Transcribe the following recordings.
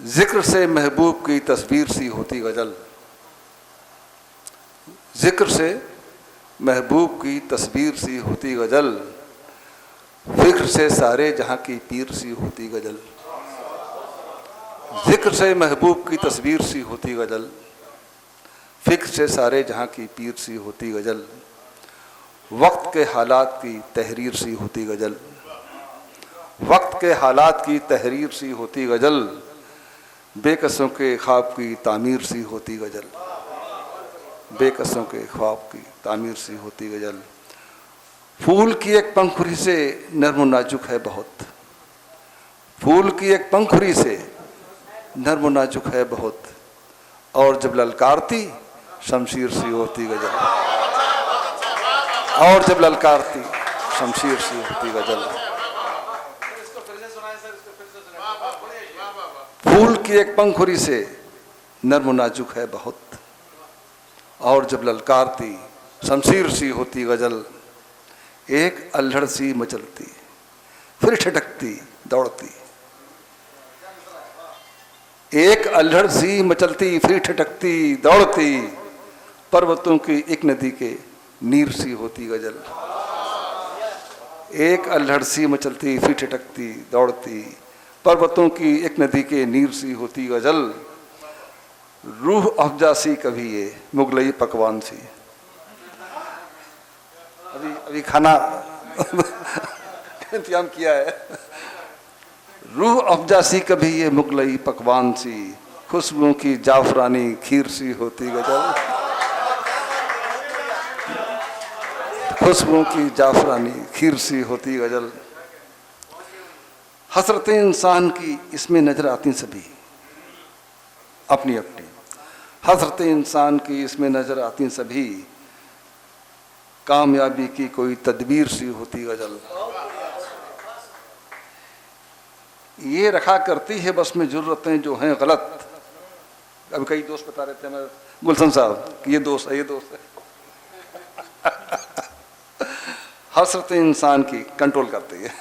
जिक्र से महबूब की तस्वीर सी होती गजल, जिक्र से महबूब की तस्वीर सी होती गजल, फिक्र से सारे जहां की पीर सी होती गजल। जिक्र से महबूब की तस्वीर सी होती गजल, फिक्र से सारे जहां की पीर सी होती गजल। वक्त के हालात की तहरीर सी होती गजल, वक्त के हालात की तहरीर सी होती गजल। बेकसों के ख्वाब की तामीर सी होती गजल, बेकसों के ख्वाब की तामीर सी होती गजल। फूल की एक पंखुड़ी से नर्म नाजुक है बहुत, फूल की एक पंखुड़ी से नर्म नाजुक है बहुत। और जब ललकारती शमशीर सी होती गजल, और जब ललकारती शमशीर सी होती गजल। फूल की एक पंखुड़ी से नर्म नाजुक है बहुत, और जब ललकारती शमशीर सी होती गजल। एक अल्हड़ सी मचलती फिर ठिठकती दौड़ती, एक अल्हड़ सी मचलती फिर ठिठकती दौड़ती। पर्वतों की एक नदी के नीर सी होती गजल, एक अल्हड़ सी मचलती फिर ठिठकती दौड़ती। पर्वतों की एक नदी के नीर सी होती गजल। रूह अफजा सी कभी ये मुगलई पकवान सी। अभी खाना इंतजाम किया है। रूह अफजा सी कभी ये मुगलई पकवान सी, खुशबुओं की जाफरानी खीर सी होती गजल, खुशबुओं की जाफरानी खीर सी होती गजल। हसरतें इंसान की इसमें नजर आती सभी अपनी अपनी, हसरतें इंसान की इसमें नजर आती सभी। कामयाबी की कोई तदबीर सी होती गजल। ये रखा करती है बस में जुर्रतें जो हैं गलत। अब कई दोस्त बता रहे थे मैं गुलशन साहब कि ये दोस्त है, ये दोस्त है। हसरतें इंसान की कंट्रोल करती है,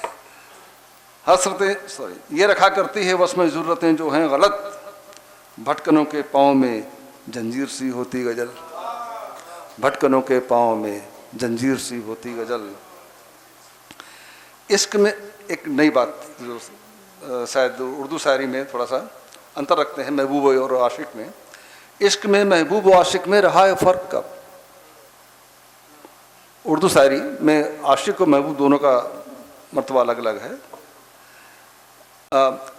हसरतें ये रखा करती है बस में जुर्रतें जो हैं गलत। भटकनों के पाँव में जंजीर सी होती गजल, भटकनों के पाँव में जंजीर सी होती गजल। इश्क में एक नई बात जो शायद उर्दू शायरी में थोड़ा सा अंतर रखते हैं महबूब और आशिक में। इश्क में महबूब और आशिक में रहा है फ़र्क कब। उर्दू शायरी में आशिक और महबूब दोनों का मर्तबा अलग अलग है।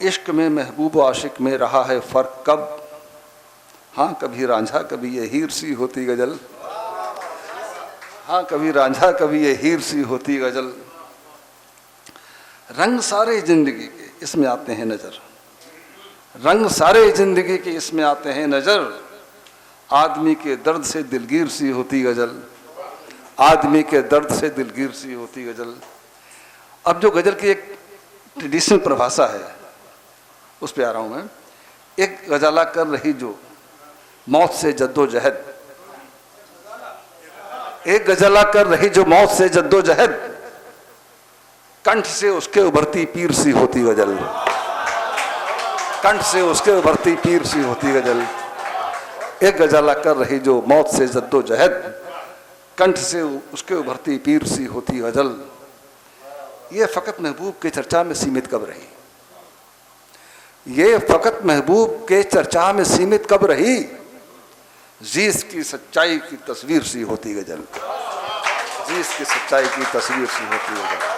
इश्क में महबूब और आशिक में रहा है फ़र्क कब। हाँ कभी रांझा कभी ये हीर सी होती गजल, हाँ कभी रांझा कभी ये हीर सी होती गजल। रंग सारे जिंदगी के इसमें आते हैं नजर, रंग सारे जिंदगी के इसमें आते हैं नजर। आदमी के दर्द से दिलगीर सी होती गजल, आदमी के दर्द से दिलगीर सी होती गजल। अब जो गजल की एक ट्रेडिशनल परिभाषा है उस पे आ रहा हूं मैं। एक गजाला कर रही जो मौत से जद्दोजहद, एक गजाला कर रही जो मौत से जद्दोजहद। कंठ से उसके उभरती पीर सी होती गजल, कंठ से उसके उभरती पीर सी होती गजल। एक गजाला कर रही जो मौत से जद्दोजहद, कंठ से उसके उभरती पीर सी होती गजल। ये फ़कत महबूब के चर्चा में सीमित कब रही, ये फ़कत महबूब के चर्चा में सीमित कब रही। जीस की सच्चाई की तस्वीर सी होती गजल, जीस की सच्चाई की तस्वीर सी होती गजल।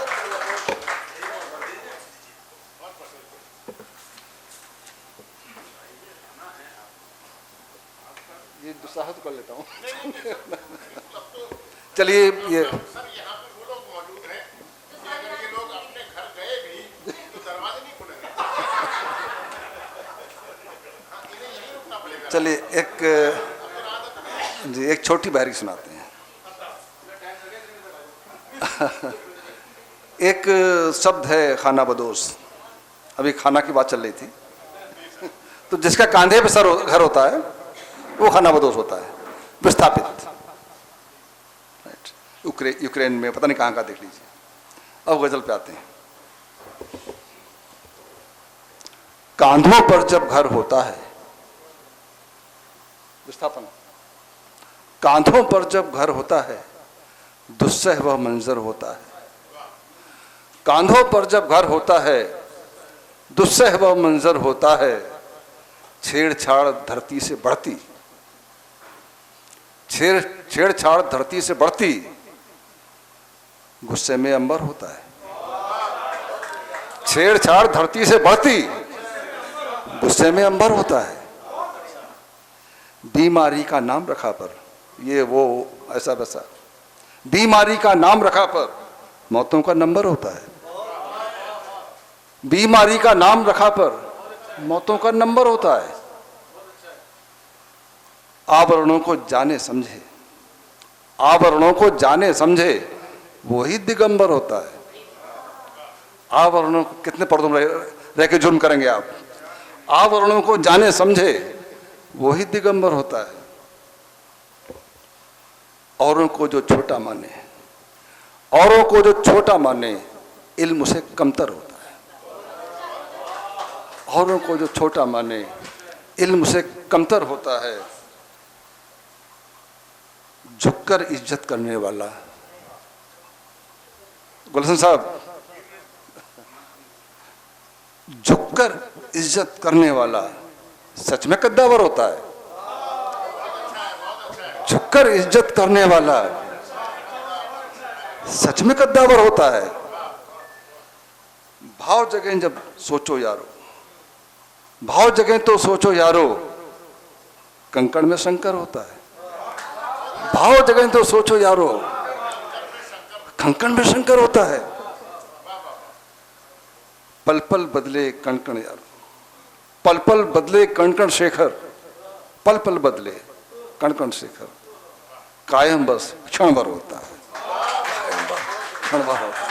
ये दुसाहत कर लेता हूँ। चलिए ये चलिए एक छोटी बारी सुनाते हैं। एक शब्द है खाना बदोश। अभी खाना की बात चल रही थी, तो जिसका कांधे पे सर घर होता है वो खाना बदोश होता है, विस्थापित। यूक्रेन में पता नहीं कहाँ का, देख लीजिए। अब गजल पे आते हैं। कांधों पर जब घर होता है, विस्थापन, कांधों पर जब घर होता है दुस्सह वह मंजर होता है। कांधों पर जब घर होता है दुस्सह वह मंजर होता है। छेड़छाड़ धरती से बढ़ती, छेड़छाड़ धरती से बढ़ती, गुस्से में अंबर होता है। छेड़छाड़ धरती से बढ़ती, गुस्से में अंबर होता है। बीमारी का नाम रखा पर, ये वो ऐसा वैसा, बीमारी का नाम रखा पर मौतों का नंबर होता है। बीमारी का नाम रखा पर मौतों का नंबर होता है। आवरणों को जाने समझे, आवरणों को जाने समझे वही दिगंबर होता है। आवरणों को, कितने पर्दों में रह के जुर्म करेंगे आप? आवरणों को जाने समझे वही दिगंबर होता है। औरों को जो छोटा माने, औरों को जो छोटा माने इल्म उसे कमतर होता है। औरों को जो छोटा माने इल्म उसे कमतर होता है। झुककर इज्जत करने वाला, गुलशन साहब, झुककर इज्जत करने वाला सच में कद्दावर होता है। झुककर इज्जत करने वाला सच में कद्दावर होता है। भाव जगह जब सोचो यारो, भाव जगह तो सोचो यारो, कंकड़ में शंकर होता है। भाव जगह तो सोचो यारो, कंकड़ में शंकर होता है। पल पल बदले कण कण यारो, पल पल बदले कण कण शेखर, पल पल बदले कण कण शेखर, कायम बस क्षण भर होता है, क्षण भर होता है।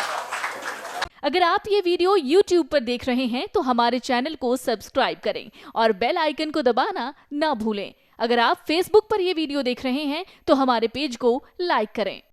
अगर आप ये वीडियो YouTube पर देख रहे हैं तो हमारे चैनल को सब्सक्राइब करें और बेल आइकन को दबाना ना भूलें। अगर आप Facebook पर ये वीडियो देख रहे हैं तो हमारे पेज को लाइक करें।